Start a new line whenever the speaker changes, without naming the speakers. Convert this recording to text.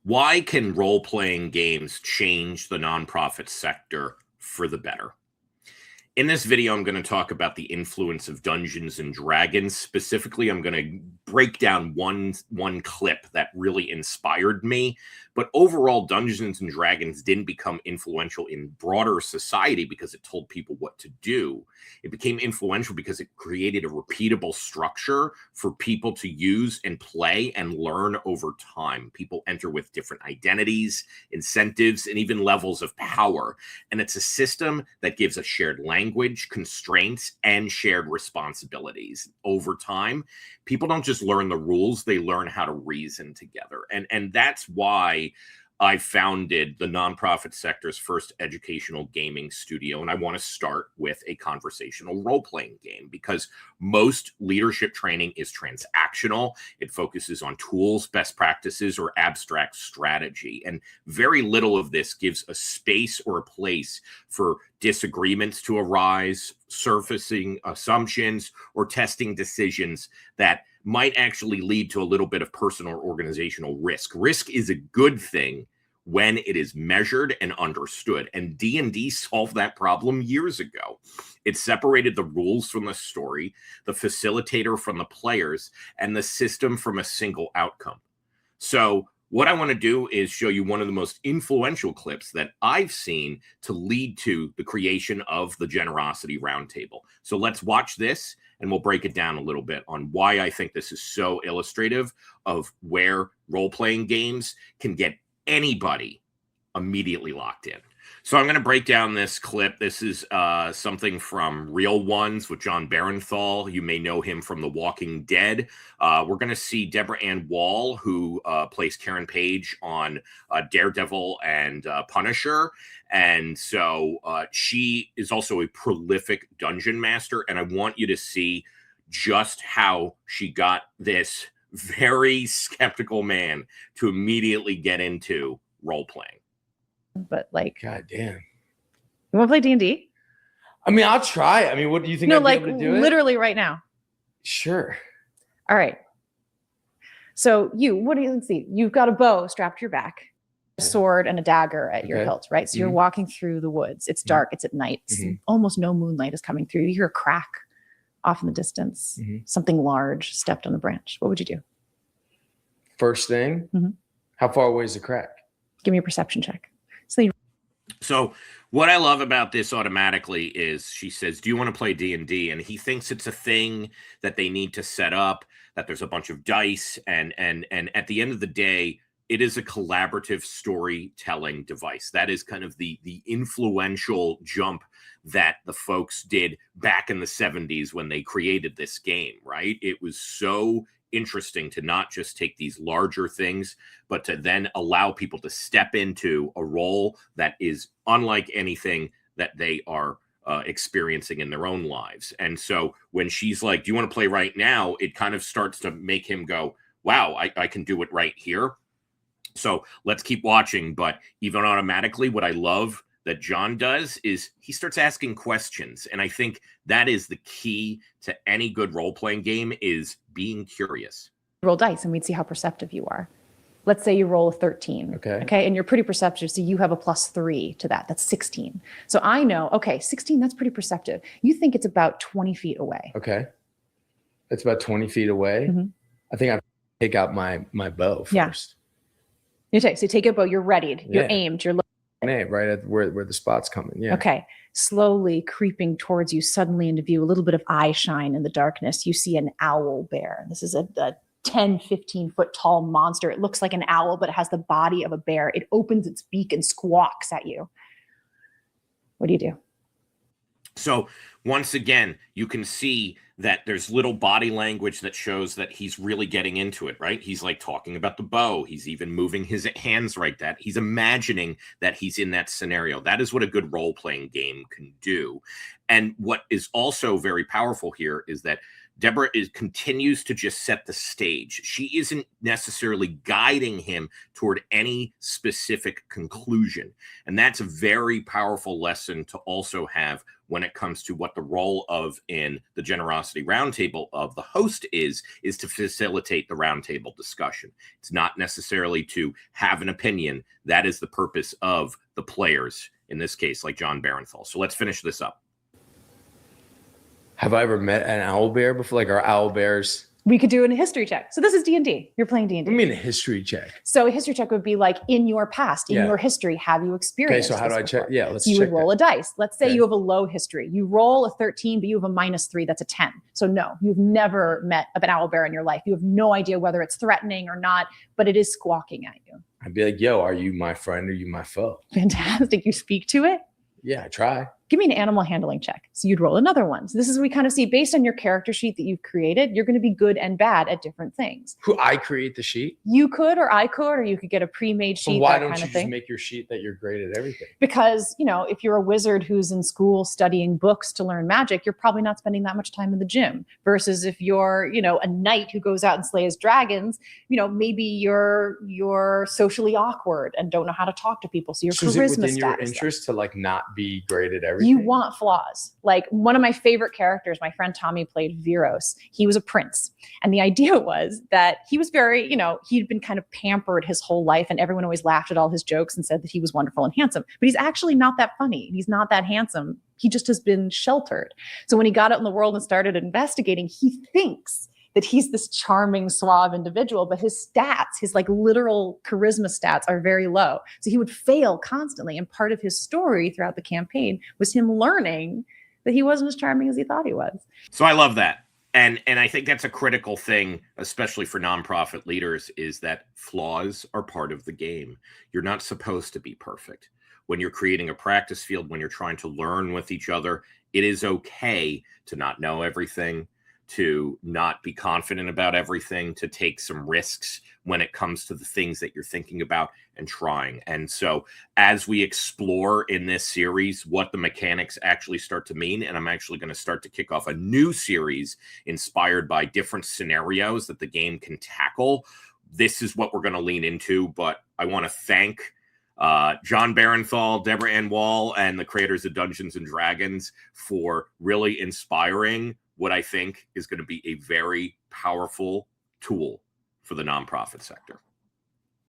Why can role-playing games change the nonprofit sector for the better? In this video, I'm going to talk about the influence of Dungeons and Dragons. Specifically, I'm going to break down one clip that really inspired me. But overall, Dungeons and Dragons didn't become influential in broader society because it told people what to do. It became influential because it created a repeatable structure for people to use and play and learn over time. People enter with different identities, incentives, and even levels of power. And it's a system that gives a shared language, constraints, and shared responsibilities. Over time, people don't just learn the rules, they learn how to reason together. And that's why I founded the nonprofit sector's first educational gaming studio. And I want to start with a conversational role-playing game because most leadership training is transactional. It focuses on tools, best practices, or abstract strategy. And very little of this gives a space or a place for disagreements to arise, surfacing assumptions, or testing decisions that might actually lead to a little bit of personal or organizational risk. Risk is a good thing when it is measured and understood. And D&D solved that problem years ago. It separated the rules from the story, the facilitator from the players, and the system from a single outcome. So what I want to do is show you one of the most influential clips that I've seen to lead to the creation of the Generosity Roundtable. So let's watch this, and we'll break it down a little bit on why I think this is so illustrative of where role-playing games can get anybody immediately locked in. So I'm going to break down this clip. This is something from Real Ones with Jon Bernthal. You may know him from The Walking Dead. We're going to see Debora Ann Woll, who plays Karen Page on Daredevil and Punisher. And so she is also a prolific dungeon master. And I want you to see just how she got this very skeptical man to immediately get into role-playing.
But like,
God damn.
You want to play D&D?
I mean, I'll try. I mean, what do you think?
No,
I'd
like
be able to do
literally right now.
Sure.
All right. So let's see. You've got a bow strapped to your back, a sword and a dagger at your hilt, right? So you're walking through the woods. It's dark. It's at night. Almost no moonlight is coming through. You hear a crack off in the distance. Something large stepped on the branch. What would you do?
First thing, how far away is the crack?
Give me a perception check.
So what I love about this automatically is she says, do you want to play D&D? And he thinks it's a thing that they need to set up, that there's a bunch of dice. And at the end of the day, it is a collaborative storytelling device. That is kind of the influential jump that the folks did back in the 70s when they created this game, right? It was so interesting to not just take these larger things, but to then allow people to step into a role that is unlike anything that they are experiencing in their own lives. And so when she's like, do you want to play right now? It kind of starts to make him go, wow, I can do it right here. So let's keep watching. But even automatically, what I love that Jon does is he starts asking questions. And I think that is the key to any good role-playing game, is being curious.
Roll dice and we'd see how perceptive you are. Let's say you roll a 13. Okay. And you're pretty perceptive. So you have a +3 to that. That's 16. So I know, okay, 16, that's pretty perceptive. You think it's about 20 feet away.
Okay. It's about 20 feet away. I think I'd take out my bow first.
So you take a bow, you're readied, you're aimed, you're looking.
Right at where the spot's coming. Yeah.
Okay. Slowly creeping towards you, suddenly into view, a little bit of eye shine in the darkness. You see an owl bear. This is a 10, 15 foot tall monster. It looks like an owl, but it has the body of a bear. It opens its beak and squawks at you. What do you do?
So once again, you can see that there's little body language that shows that he's really getting into it, right? He's like talking about the bow. He's even moving his hands like that. He's imagining that he's in that scenario. That is what a good role-playing game can do. And what is also very powerful here is that Debora continues to just set the stage. She isn't necessarily guiding him toward any specific conclusion. And that's a very powerful lesson to also have when it comes to what the role of in the Generosity Roundtable of the host is to facilitate the roundtable discussion. It's not necessarily to have an opinion. That is the purpose of the players, in this case, like Jon Bernthal. So let's finish this up.
Have I ever met an owl bear before? Like, are owl bears?
We could do a history check. So this is D&D. You're playing D&D.
What do you mean a history check?
So a history check would be like, in your past, in your history, have you experienced?
Okay, so how do I check? Yeah, let's check.
You would roll a dice. Let's say you have a low history. You roll a 13, but you have a -3. That's a 10. So no, you've never met an owl bear in your life. You have no idea whether it's threatening or not, but it is squawking at you.
I'd be like, yo, are you my friend or are you my foe?
Fantastic. You speak to it?
Yeah, I try.
Give me an animal handling check. So you'd roll another one. So this is what we kind of see based on your character sheet that you've created. You're going to be good and bad at different things.
Who I create the sheet?
You could, or I could, or you could get a pre-made sheet.
Why
that
don't
kind
you
of
just
thing.
make your sheet that you're great at everything?
Because, you know, if you're a wizard who's in school studying books to learn magic, you're probably not spending that much time in the gym. Versus if you're, you know, a knight who goes out and slays dragons, you know, maybe you're socially awkward and don't know how to talk to people. So your charisma
is it within your interest to like not be great at everything?
You want flaws. Like one of my favorite characters, my friend Tommy played Viros. He was a prince. And the idea was that he was very, you know, he'd been kind of pampered his whole life and everyone always laughed at all his jokes and said that he was wonderful and handsome. But he's actually not that funny. He's not that handsome. He just has been sheltered. So when he got out in the world and started investigating, he thinks that he's this charming, suave individual, but his stats, his like literal charisma stats are very low. So he would fail constantly. And part of his story throughout the campaign was him learning that he wasn't as charming as he thought he was.
So I love that. And I think that's a critical thing, especially for nonprofit leaders, is that flaws are part of the game. You're not supposed to be perfect. When you're creating a practice field, when you're trying to learn with each other, it is okay to not know everything, to not be confident about everything, to take some risks when it comes to the things that you're thinking about and trying. And so as we explore in this series what the mechanics actually start to mean, and I'm actually going to start to kick off a new series inspired by different scenarios that the game can tackle, this is what we're going to lean into. But I want to thank Jon Bernthal, Debora Ann Woll, and the creators of Dungeons and Dragons for really inspiring what I think is going to be a very powerful tool for the nonprofit sector.